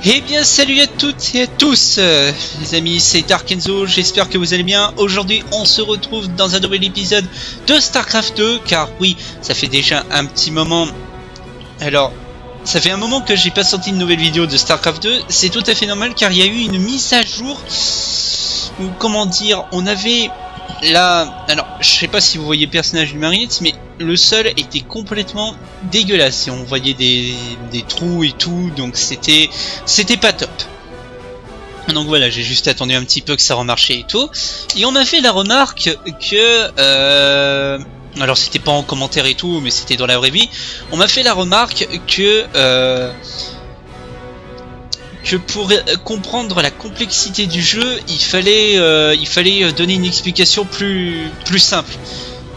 Eh bien salut à toutes et à tous les amis, c'est Dark Enzo, j'espère que vous allez bien. Aujourd'hui on se retrouve dans un nouvel épisode de StarCraft 2, car oui, ça fait déjà un petit moment. Alors, ça fait un moment que j'ai pas sorti une nouvelle vidéo de StarCraft 2, c'est tout à fait normal car il y a eu une mise à jour, ou comment dire, on avait là, alors je sais pas si vous voyez le personnage du Marinette, mais le sol était complètement dégueulasse et on voyait des trous et tout, donc c'était pas top. Donc voilà, j'ai juste attendu un petit peu que ça remarchait et tout, et on m'a fait la remarque que alors c'était pas en commentaire et tout, mais c'était dans la vraie vie, on m'a fait la remarque que pour comprendre la complexité du jeu, il fallait donner une explication plus simple.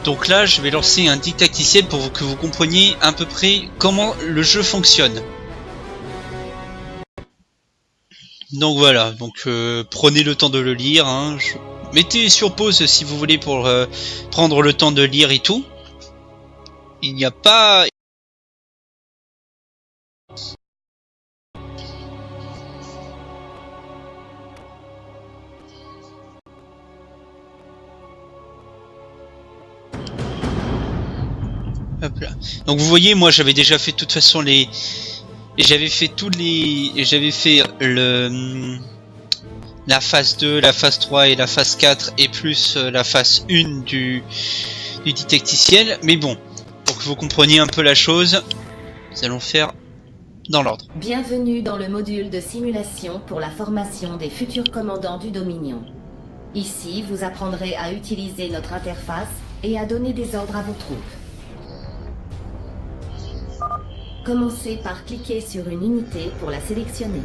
Donc là, je vais lancer un didacticiel pour que vous compreniez à peu près comment le jeu fonctionne. Donc voilà, donc prenez le temps de le lire. Hein. Mettez sur pause si vous voulez pour prendre le temps de lire et tout. Il n'y a pas... Hop là. Donc vous voyez, moi j'avais déjà fait de toute façon les... J'avais fait la phase 2, la phase 3 et la phase 4 et plus la phase 1 du didacticiel. Mais bon, pour que vous compreniez un peu la chose, nous allons faire dans l'ordre. Bienvenue dans le module de simulation pour la formation des futurs commandants du Dominion. Ici, vous apprendrez à utiliser notre interface et à donner des ordres à vos troupes. Commencez par cliquer sur une unité pour la sélectionner.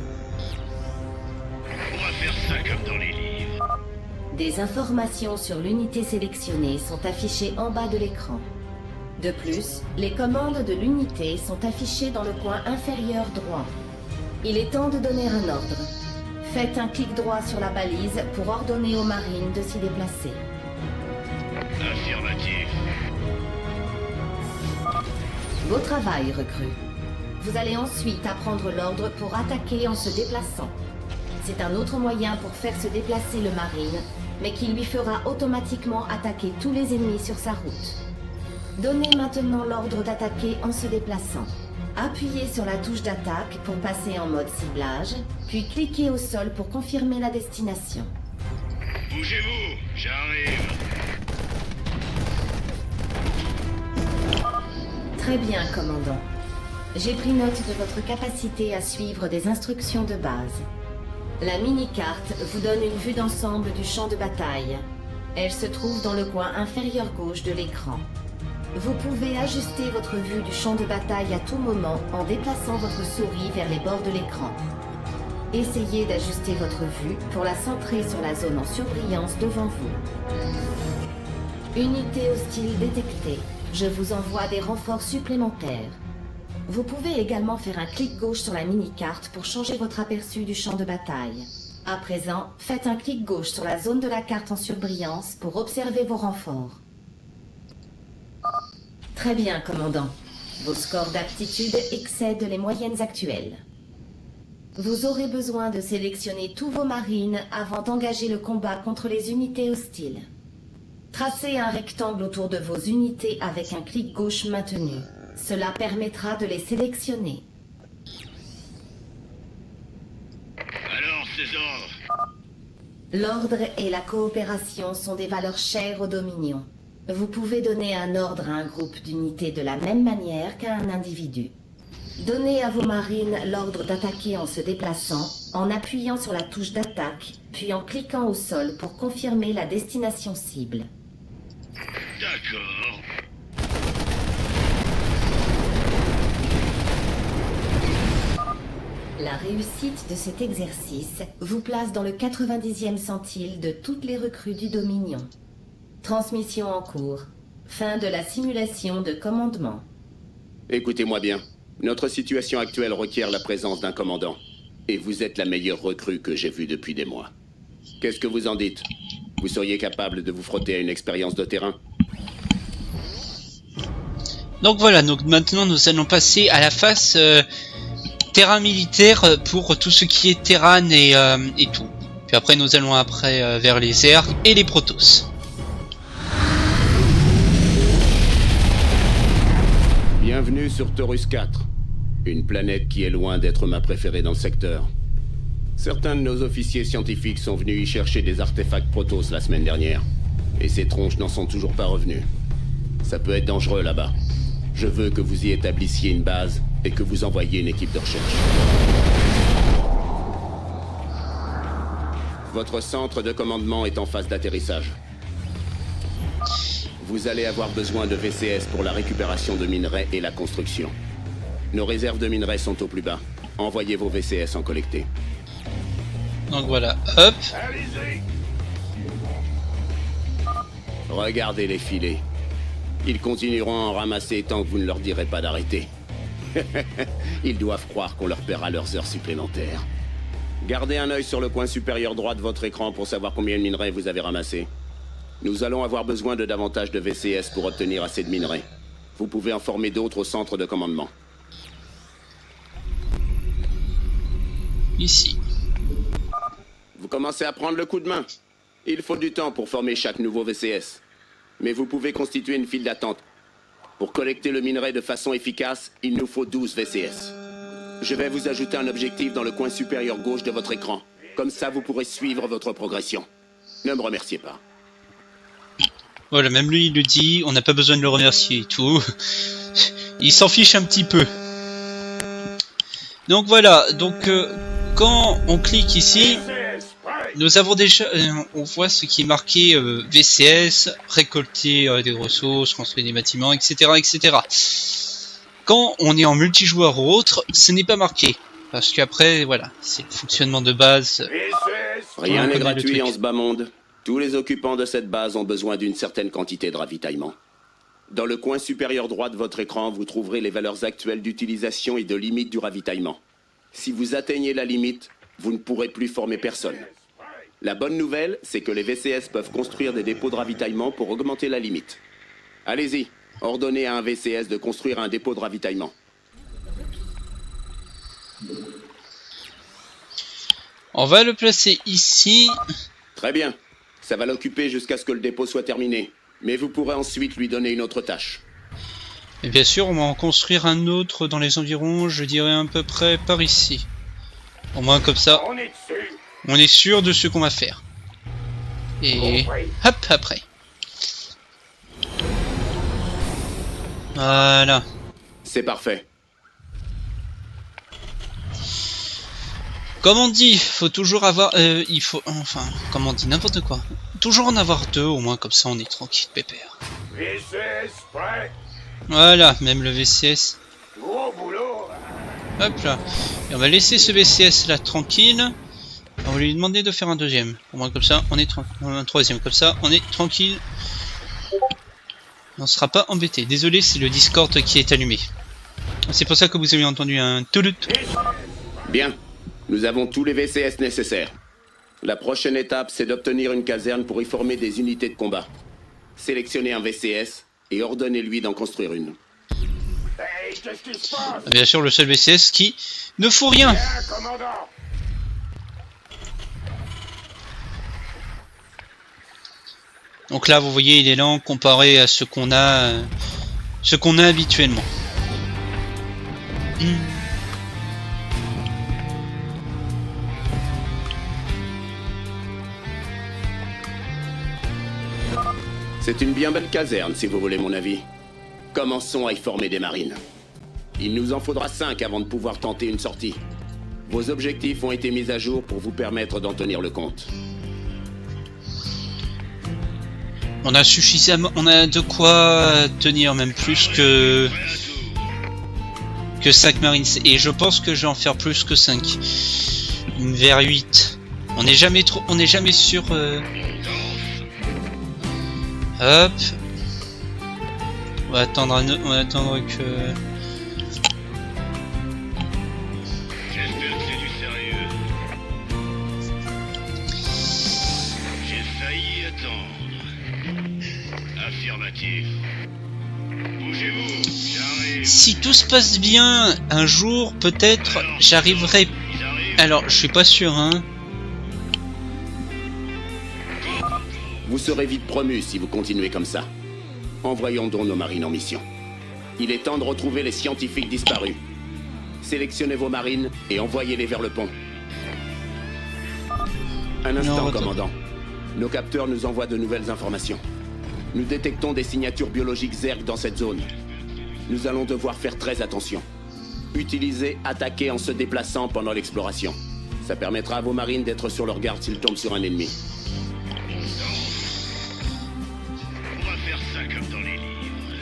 On va faire ça comme dans les livres. Des informations sur l'unité sélectionnée sont affichées en bas de l'écran. De plus, les commandes de l'unité sont affichées dans le coin inférieur droit. Il est temps de donner un ordre. Faites un clic droit sur la balise pour ordonner aux marines de s'y déplacer. Affirmatif. Beau travail, recrue. Vous allez ensuite apprendre l'ordre pour attaquer en se déplaçant. C'est un autre moyen pour faire se déplacer le marine, mais qui lui fera automatiquement attaquer tous les ennemis sur sa route. Donnez maintenant l'ordre d'attaquer en se déplaçant. Appuyez sur la touche d'attaque pour passer en mode ciblage, puis cliquez au sol pour confirmer la destination. Bougez-vous, j'arrive. Très bien, commandant. J'ai pris note de votre capacité à suivre des instructions de base. La mini-carte vous donne une vue d'ensemble du champ de bataille. Elle se trouve dans le coin inférieur gauche de l'écran. Vous pouvez ajuster votre vue du champ de bataille à tout moment en déplaçant votre souris vers les bords de l'écran. Essayez d'ajuster votre vue pour la centrer sur la zone en surbrillance devant vous. Unité hostile détectée. Je vous envoie des renforts supplémentaires. Vous pouvez également faire un clic gauche sur la mini-carte pour changer votre aperçu du champ de bataille. À présent, faites un clic gauche sur la zone de la carte en surbrillance pour observer vos renforts. Très bien, commandant. Vos scores d'aptitude excèdent les moyennes actuelles. Vous aurez besoin de sélectionner tous vos marines avant d'engager le combat contre les unités hostiles. Tracez un rectangle autour de vos unités avec un clic gauche maintenu. Cela permettra de les sélectionner. Alors, ces ordres. L'ordre et la coopération sont des valeurs chères au Dominion. Vous pouvez donner un ordre à un groupe d'unités de la même manière qu'à un individu. Donnez à vos marines l'ordre d'attaquer en se déplaçant, en appuyant sur la touche d'attaque, puis en cliquant au sol pour confirmer la destination cible. D'accord. La réussite de cet exercice vous place dans le 90e centile de toutes les recrues du Dominion. Transmission en cours. Fin de la simulation de commandement. Écoutez-moi bien. Notre situation actuelle requiert la présence d'un commandant. Et vous êtes la meilleure recrue que j'ai vue depuis des mois. Qu'est-ce que vous en dites? Vous seriez capable de vous frotter à une expérience de terrain? Donc voilà, donc maintenant nous allons passer à la phase terrain militaire pour tout ce qui est Terran et tout. Puis après nous allons vers les Zerg et les Protoss. Bienvenue sur Taurus 4, une planète qui est loin d'être ma préférée dans le secteur. Certains de nos officiers scientifiques sont venus y chercher des artefacts Protoss la semaine dernière, et ces tronches n'en sont toujours pas revenus. Ça peut être dangereux là-bas. Je veux que vous y établissiez une base et que vous envoyiez une équipe de recherche. Votre centre de commandement est en phase d'atterrissage. Vous allez avoir besoin de VCS pour la récupération de minerais et la construction. Nos réserves de minerais sont au plus bas. Envoyez vos VCS en collecter. Donc voilà, hop. Allez-y. Regardez les filets. Ils continueront à en ramasser tant que vous ne leur direz pas d'arrêter. Ils doivent croire qu'on leur paiera leurs heures supplémentaires. Gardez un œil sur le coin supérieur droit de votre écran pour savoir combien de minerais vous avez ramassés. Nous allons avoir besoin de davantage de VCS pour obtenir assez de minerais. Vous pouvez en former d'autres au centre de commandement. Ici. Vous commencez à prendre le coup de main. Il faut du temps pour former chaque nouveau VCS. Mais vous pouvez constituer une file d'attente. Pour collecter le minerai de façon efficace, il nous faut 12 VCS. Je vais vous ajouter un objectif dans le coin supérieur gauche de votre écran. Comme ça, vous pourrez suivre votre progression. Ne me remerciez pas. Voilà, même lui il le dit, on n'a pas besoin de le remercier et tout. Il s'en fiche un petit peu. Donc voilà, quand on clique ici, nous avons déjà, on voit ce qui est marqué VCS, récolter des ressources, construire des bâtiments, etc., etc. Quand on est en multijoueur ou autre, ce n'est pas marqué. Parce qu'après, voilà, c'est le fonctionnement de base. Rien n'est connaît le gratuit truc. en ce bas monde. Tous les occupants de cette base ont besoin d'une certaine quantité de ravitaillement. Dans le coin supérieur droit de votre écran, vous trouverez les valeurs actuelles d'utilisation et de limite du ravitaillement. Si vous atteignez la limite, vous ne pourrez plus former personne. La bonne nouvelle, c'est que les VCS peuvent construire des dépôts de ravitaillement pour augmenter la limite. Allez-y, ordonnez à un VCS de construire un dépôt de ravitaillement. On va le placer ici. Très bien. Ça va l'occuper jusqu'à ce que le dépôt soit terminé. Mais vous pourrez ensuite lui donner une autre tâche. Et bien sûr, on va en construire un autre dans les environs, je dirais à peu près par ici. Au moins comme ça, On est dessus. on est sûr de ce qu'on va faire. Et hop, après. Voilà. C'est parfait. Comme on dit, faut toujours avoir... il faut... Enfin, comme on dit, n'importe quoi. Toujours en avoir deux, au moins comme ça on est tranquille, pépère. VCS prêt. Voilà, même le VCS. Gros boulot. Hop là. Et on va laisser ce VCS là tranquille. On va lui demander de faire un deuxième. Au moins comme ça, on est tranquille. Un troisième, comme ça, on est tranquille. On sera pas embêté. Désolé, c'est le Discord qui est allumé. C'est pour ça que vous avez entendu un toulout. Bien. Nous avons tous les VCS nécessaires. La prochaine étape, c'est d'obtenir une caserne pour y former des unités de combat. Sélectionnez un VCS et ordonnez-lui d'en construire une. Hey, qu'est-ce qui se passe? Bien sûr, le seul VCS qui ne fout rien. Bien, commandant. Donc là, vous voyez, il est lent comparé à ce qu'on a habituellement. C'est une bien belle caserne, si vous voulez mon avis. Commençons à y former des marines. Il nous en faudra 5 avant de pouvoir tenter une sortie. Vos objectifs ont été mis à jour pour vous permettre d'en tenir le compte. On a suffisamment, on a de quoi tenir même plus que 5 marines. Et je pense que je vais en faire plus que 5. Vers 8. On n'est jamais trop, on n'est jamais sûr. Hop. On va attendre que... J'espère que c'est du sérieux. J'ai failli attendre. Affirmatif. Bougez-vous, j'arrive. Si tout se passe bien, un jour, peut-être, j'arriverai... Ils arrivent. Alors, je suis pas sûr, hein. Vous serez vite promu si vous continuez comme ça. Envoyons donc nos marines en mission. Il est temps de retrouver les scientifiques disparus. Sélectionnez vos marines et envoyez-les vers le pont. Un instant, Non, commandant. Nos capteurs nous envoient de nouvelles informations. Nous détectons des signatures biologiques Zerg dans cette zone. Nous allons devoir faire très attention. Utilisez attaquer en se déplaçant pendant l'exploration. Ça permettra à vos marines d'être sur leur garde s'ils tombent sur un ennemi. On va faire ça comme dans les livres.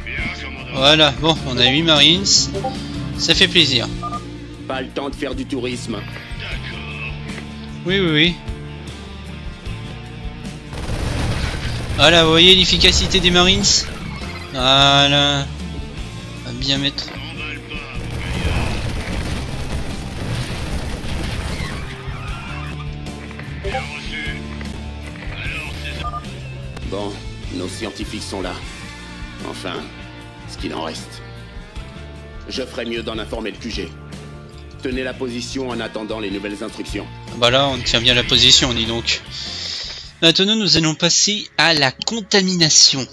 Bien, commandant. Voilà, bon, on a 8 Marines. Ça fait plaisir. Pas le temps de faire du tourisme. D'accord. Oui, oui, oui. Voilà, vous voyez l'efficacité des Marines? Voilà. On va bien mettre... Emballe pas, mon gaillard. Bien reçu. Alors, c'est ça. Bon, nos scientifiques sont là. Enfin, ce qu'il en reste. Je ferais mieux d'en informer le QG. Tenez la position en attendant les nouvelles instructions. Bah là, on tient bien la position, dis donc. Maintenant, nous allons passer à la contamination.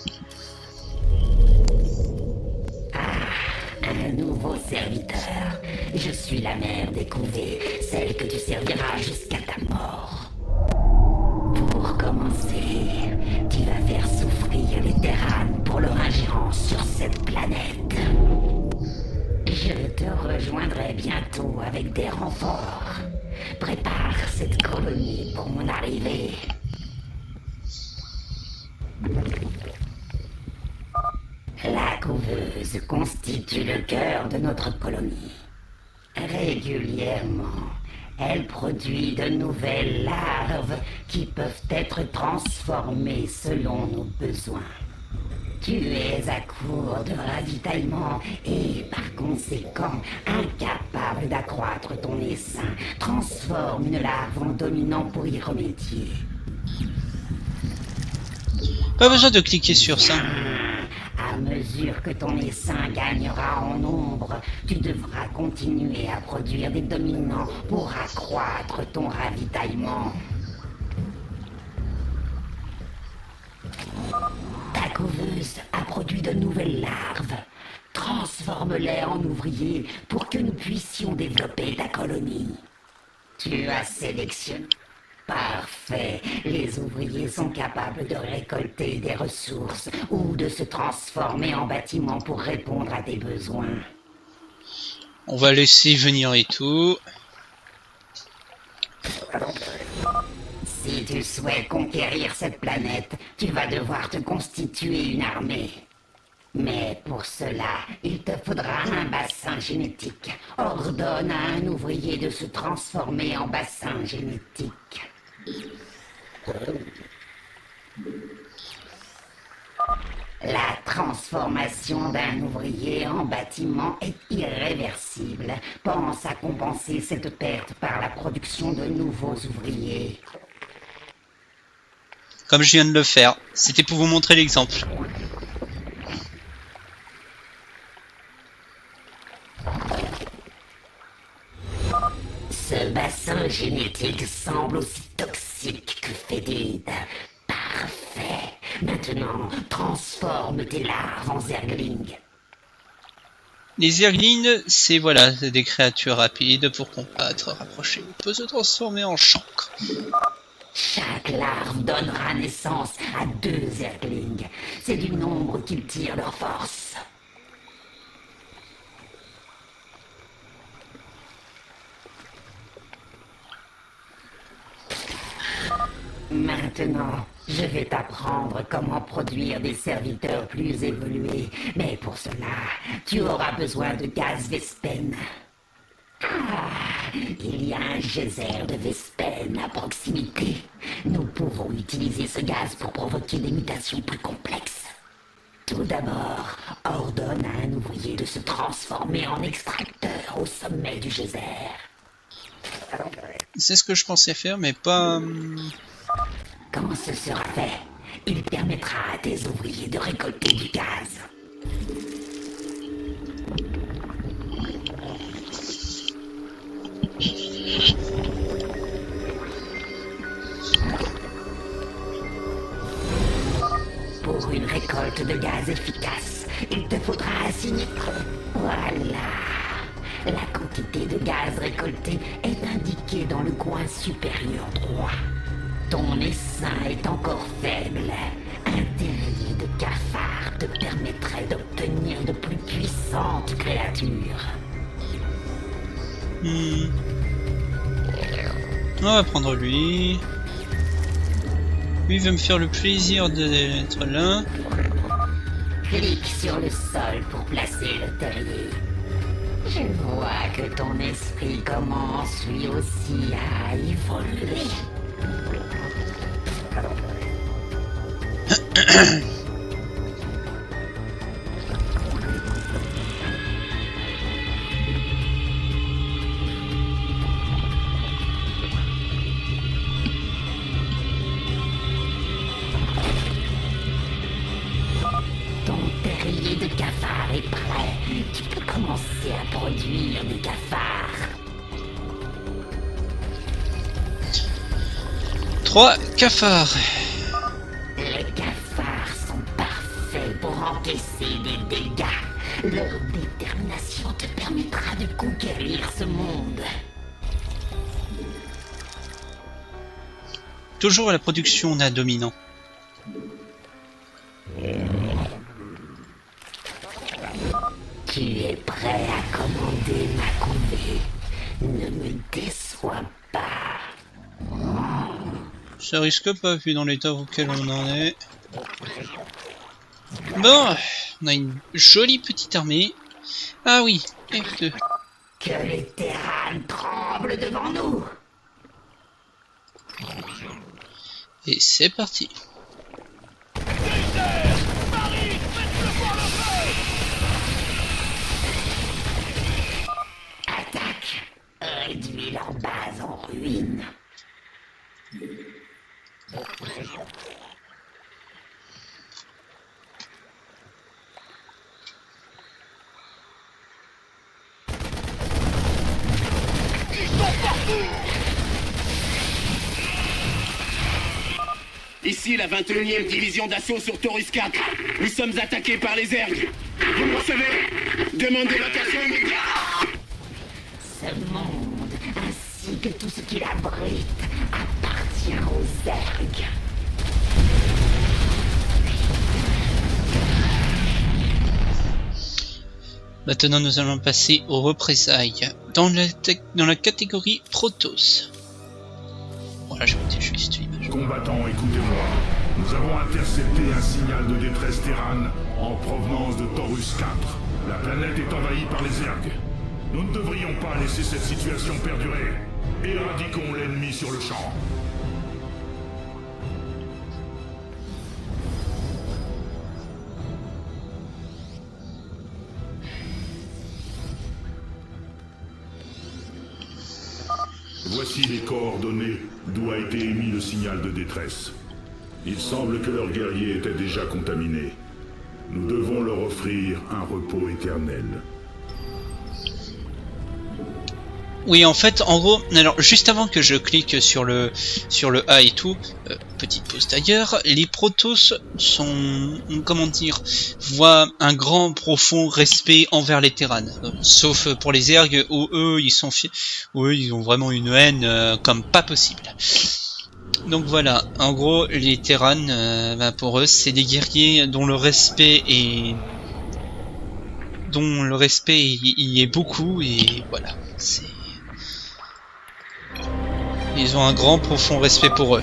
Un nouveau serviteur. Je suis la mère découvée, celle que tu serviras jusqu'à ta mort. Pour commencer, tu vas faire souffrir les Terrans pour leur ingérence sur cette planète. Je te rejoindrai bientôt avec des renforts. Prépare cette colonie pour mon arrivée. La couveuse constitue le cœur de notre colonie. Régulièrement, elle produit de nouvelles larves qui peuvent être transformées selon nos besoins. Tu es à court de ravitaillement et, par conséquent, incapable d'accroître ton essaim. Transforme une larve en dominant pour y remédier. Pas besoin de cliquer sur ça. À mesure que ton essaim gagnera en nombre, tu devras continuer à produire des dominants pour accroître ton ravitaillement. Ta couveuse a produit de nouvelles larves. Transforme-les en ouvriers pour que nous puissions développer ta colonie. Tu as sélectionné. Parfait. Les ouvriers sont capables de récolter des ressources ou de se transformer en bâtiments pour répondre à tes besoins. On va laisser venir et tout. Si tu souhaites conquérir cette planète, tu vas devoir te constituer une armée. Mais pour cela, il te faudra un bassin génétique. Ordonne à un ouvrier de se transformer en bassin génétique. La transformation d'un ouvrier en bâtiment est irréversible. Pense à compenser cette perte par la production de nouveaux ouvriers. Comme je viens de le faire. C'était pour vous montrer l'exemple. Ce bassin génétique semble aussi toxique que fédide. Parfait. Maintenant, transforme tes larves en zerglings. Les zerglings, c'est voilà, c'est des créatures rapides pour combattre, rapprocher. On peut se transformer en chancre. Chaque larve donnera naissance à 2 zerglings. C'est du nombre qu'ils tirent leur force. Maintenant, je vais t'apprendre comment produire des serviteurs plus évolués. Mais pour cela, tu auras besoin de gaz Vespen. Ah, il y a un geyser de Vespen à proximité. Nous pouvons utiliser ce gaz pour provoquer des mutations plus complexes. Tout d'abord, ordonne à un ouvrier de se transformer en extracteur au sommet du geyser. C'est ce que je pensais faire, mais pas... Quand ce sera fait, Il permettra à tes ouvriers de récolter du gaz. Pour une récolte de gaz efficace, il te faudra assigner... Voilà. La quantité de gaz récolté est indiquée dans le coin supérieur droit. Ton essaim est encore faible. Un terrier de cafard te permettrait d'obtenir de plus puissantes créatures. On va prendre lui. Lui veut me faire le plaisir d'être là. Clique sur le sol pour placer le terrier. Je vois que ton esprit commence lui aussi à évoluer. Ton terrier de cafard est prêt. Tu peux commencer à produire des cafards. 3 cafards. Les cafards sont parfaits pour encaisser des dégâts. Leur détermination te permettra de conquérir ce monde. Toujours à la production d'un dominant. Tu es prêt à commander ma couvée. Ne me déçois pas. Ça risque pas vu dans l'état auquel on en est. Bon, on a une jolie petite armée. Ah oui, F2. Que les Terranes tremblent devant nous. Et c'est parti. Attaque. Réduis leur base en ruine. Ici la 21e division d'assaut sur Taurus 4. Nous sommes attaqués par les Zergs. Vous me recevez? Demandez location immédiate. Ce monde, ainsi que tout ce qu'il abrite, appartient aux Zergs. Maintenant, nous allons passer aux représailles. Dans la catégorie Protoss. Voilà, je vais mettre juste une image. Combattants, écoutez-moi. Nous avons intercepté un signal de détresse Terran en provenance de Taurus 4. La planète est envahie par les Zergs. Nous ne devrions pas laisser cette situation perdurer. Éradiquons l'ennemi sur le champ. Voici les coordonnées d'où a été émis le signal de détresse. Il semble que leur guerrier était déjà contaminé. Nous devons leur offrir un repos éternel. Oui, en fait, en gros, alors juste avant que je clique sur le A et tout, petite pause d'ailleurs, les Protoss sont, comment dire, voient un grand profond respect envers les Terrans, sauf pour les Zergs où eux ils ont vraiment une haine comme pas possible. Donc voilà, en gros, les Terrans, pour eux, c'est des guerriers dont le respect y est beaucoup, et voilà, c'est... Ils ont un grand profond respect pour eux.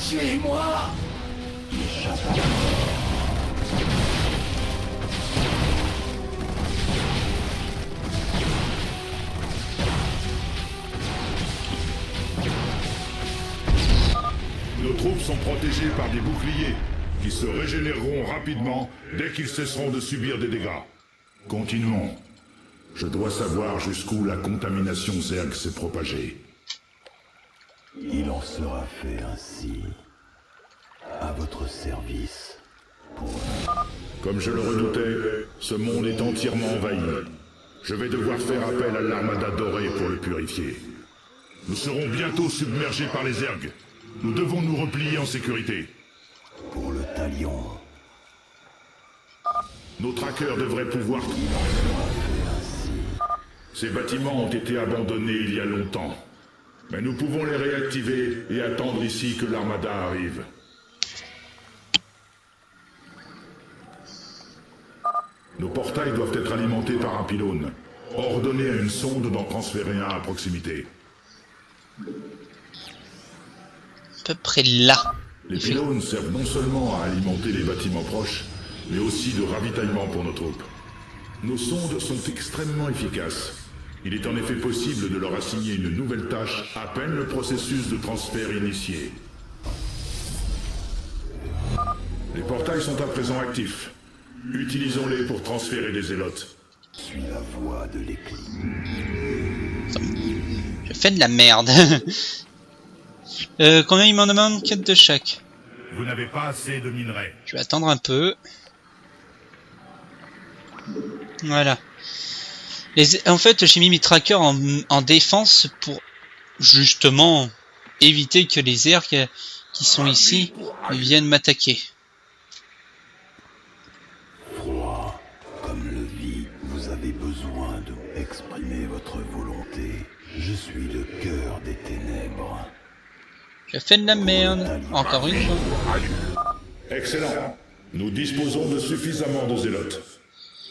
Tuez-moi! Nos troupes sont protégées par des boucliers qui se régénéreront rapidement dès qu'ils cesseront de subir des dégâts. Continuons. Je dois savoir jusqu'où la contamination Zerg s'est propagée. Il en sera fait ainsi. À votre service. Comme je le redoutais, ce monde est entièrement envahi. Je vais devoir faire appel à l'armada dorée pour le purifier. Nous serons bientôt submergés par les ergs. Nous devons nous replier en sécurité. Pour le talion. Nos trackers devraient pouvoir... Ces bâtiments ont été abandonnés il y a longtemps. Mais nous pouvons les réactiver et attendre ici que l'armada arrive. Nos portails doivent être alimentés par un pylône. Ordonnez à une sonde d'en transférer un à proximité. À peu près là. Les pylônes servent non seulement à alimenter les bâtiments proches, mais aussi de ravitaillement pour nos troupes. Nos sondes sont extrêmement efficaces. Il est en effet possible de leur assigner une nouvelle tâche à peine le processus de transfert initié. Les portails sont à présent actifs. Utilisons-les pour transférer des zélotes. Suis la voie de l'éclipse. Je fais de la merde. Combien il m'en demande? 4 de chaque. Vous n'avez pas assez de minerais. Je vais attendre un peu. Voilà. En fait, j'ai mis mes trackers en défense pour justement éviter que les ergs qui sont ici viennent m'attaquer. Froid, comme le vide, vous avez besoin de exprimer votre volonté. Je suis le cœur des ténèbres. Je fais de la merde. Encore une fois. Excellent. Nous disposons de suffisamment de zélotes.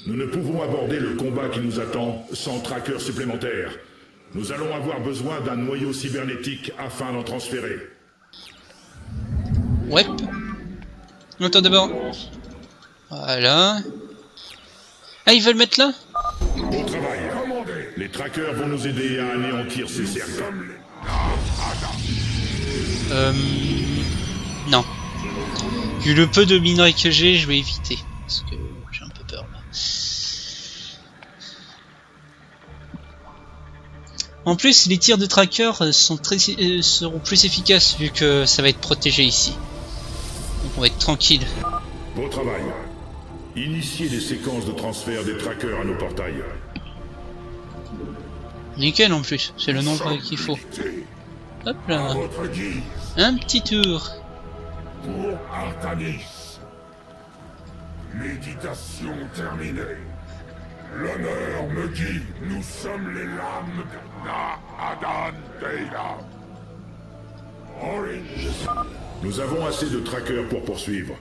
Nous ne pouvons aborder le combat qui nous attend sans trackers supplémentaires. Nous allons avoir besoin d'un noyau cybernétique afin d'en transférer. Ouais. Attends d'abord. Voilà. Ah, ils veulent mettre là? Au travail. Les trackers vont nous aider à anéantir ces cercles. Non. Vu le peu de minerais que j'ai, je vais éviter. Parce que j'ai un peu peur là. En plus, les tirs de tracker seront plus efficaces vu que ça va être protégé ici. Donc on va être tranquille. Au travail. Initiez des séquences de transfert des trackers à nos portails. Nickel en plus, c'est le nombre qu'il faut. Hop là. Un petit tour. Pour Artanis. Méditation terminée. L'honneur me dit, nous sommes les lames de Na-Adan Deila. Nous avons assez de trackers pour poursuivre.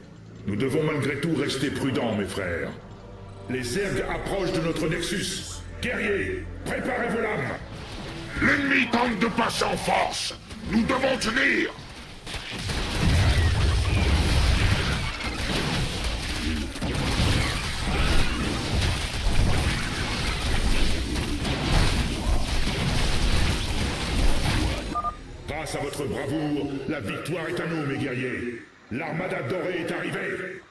Nous devons malgré tout rester prudents, mes frères. Les ergs approchent de notre Nexus. Guerriers, préparez vos lames. L'ennemi tente de passer en force. Nous devons tenir. Grâce à votre bravoure, la victoire est à nous, mes guerriers. L'armada dorée est arrivée.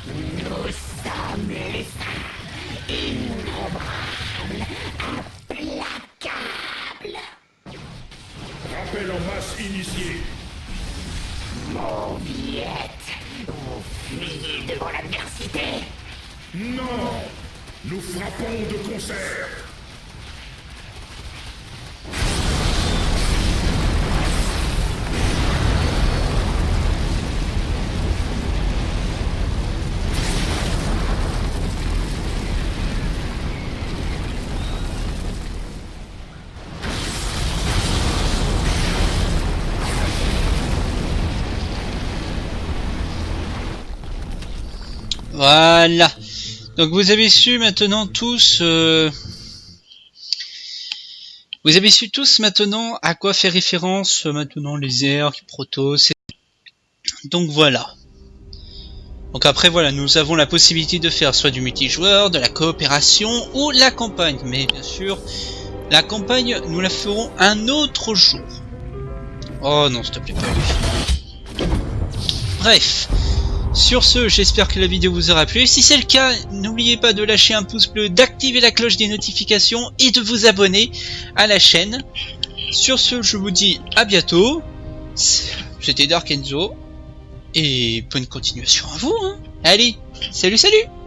Nous sommes les innombrables, implacables. Rappel en masse initié. Mauviette, vous fuyez devant l'adversité. Non! Nous frappons de concert. Voilà. Donc vous avez su maintenant tous... Vous avez su tous maintenant à quoi fait référence maintenant les ergs, Protoss. Donc voilà. Donc après voilà, nous avons la possibilité de faire soit du multijoueur, de la coopération ou la campagne. Mais bien sûr, la campagne, nous la ferons un autre jour. Oh non, s'il te plaît, pas lui. Bref. Sur ce, j'espère que la vidéo vous aura plu. Si c'est le cas, n'oubliez pas de lâcher un pouce bleu, d'activer la cloche des notifications et de vous abonner à la chaîne. Sur ce, je vous dis à bientôt. C'était Dark Enzo. Et bonne continuation à vous. Hein. Allez, salut salut!